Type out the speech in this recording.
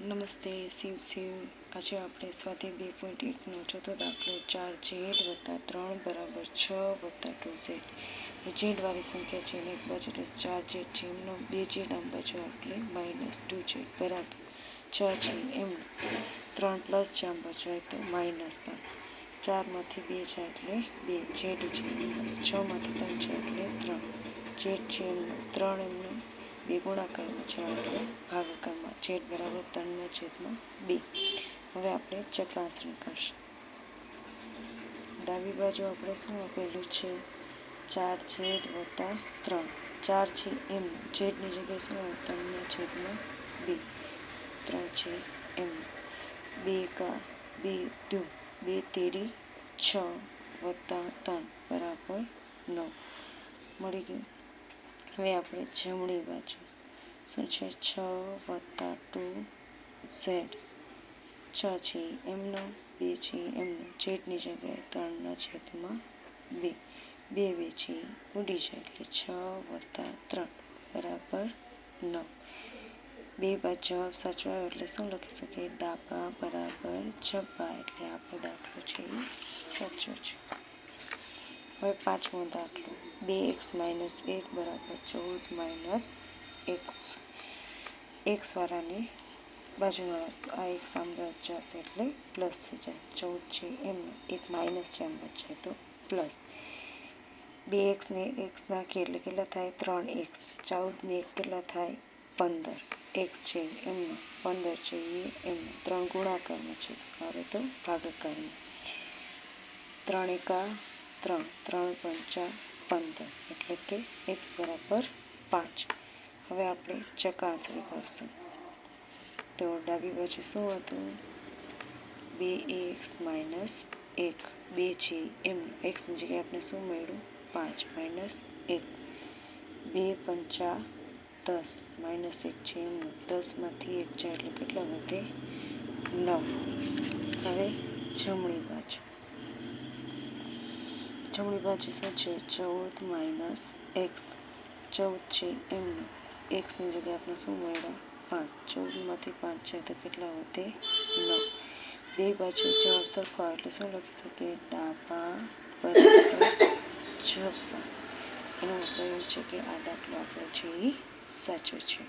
નમસ્તે શિવ આજે આપણે સ્વાધ્યાય 2.1નો ચોથો દાખલો 4z + 3 = 6 + 2z ઝેડવાળી સંખ્યા છે એક બાજુ એટલે 4z છે એમનો 2z આમ બાજુ એટલે -2z બરાબર 6 છે એમનો 3 + છે આમ બાજુ હોય તો -3 4માંથી 2 જાય એટલે 2 z છે 6માંથી 3 છે એટલે 3 z છે એમનો 3 એમનો 2 ગુણાકારમાં છે એટલે ભાગાકારમાં z બરાબર 3/2 હવે આપણે ચકાસણી કરશું ડાબી બાજુ આપણે શું આપેલું છે 4z + 3 4 છે એમનું zની જગ્યાએ શું હોય 3/2 3 છે એમનું 2 કા 2 દુ 2 તેરી 6 + 3 બરાબર 9 મળી ગયું હવે આપણે જમણી બાજુ શું છે 6 + 2z 6 છે એમનો 2 છે એમનો zની જગ્યાએ 3/2 2 છે ઉડી જાય એટલે 6 + 3 બરાબર 9 બે બાજુ જવાબ સાચો આવ્યો એટલે શું લખી શકીએ ડાબા બરાબર જબ્બા એટલે આપણો દાખલો છે એ સાચો છે હવે પાંચમો દાખલો 2x - 1 = 14 - x x વાળાની બાજુમાં આ એક સામે જશે એટલે પ્લસ થઈ જાય 14 છે એમનો એક માઇનસ છે આમ છે તો પ્લસ 2x ને x નાખીએ એટલે કેટલા થાય 3x 14 ને 1 કેટલા થાય 15 x છે એમનો 15 છે એ એમનો 3 ગુણાકારમાં છે હવે તો ભાગાકારમાં 3 એકા 3 3 પંચા 15 એટલે કે x બરાબર 5 હવે આપણે ચકાસણી કરશું તો ડાબી બાજુ શું હતું 2x - 1 2 છે એમનું xની જગ્યાએ આપણે શું મળ્યું 5 - 1 2 પંચા 10 -1 છે એમનું 10માંથી 1 જાય એટલે કેટલા વધે 9 હવે જમણી બાજુ શું છે 14 - x 14 છે એમનું xની જગ્યાએ આપણે શું મળ્યા 5 14માંથી 5 જાય તો કેટલા વધે 9 બે બાજુ જવાબ સરખો આવે એટલે શું લખી શકીએ ડાબા બરાબર જબ્બા એનો મતલબ એવું છે કે આ દાખલો આપણો છે એ સાચો છે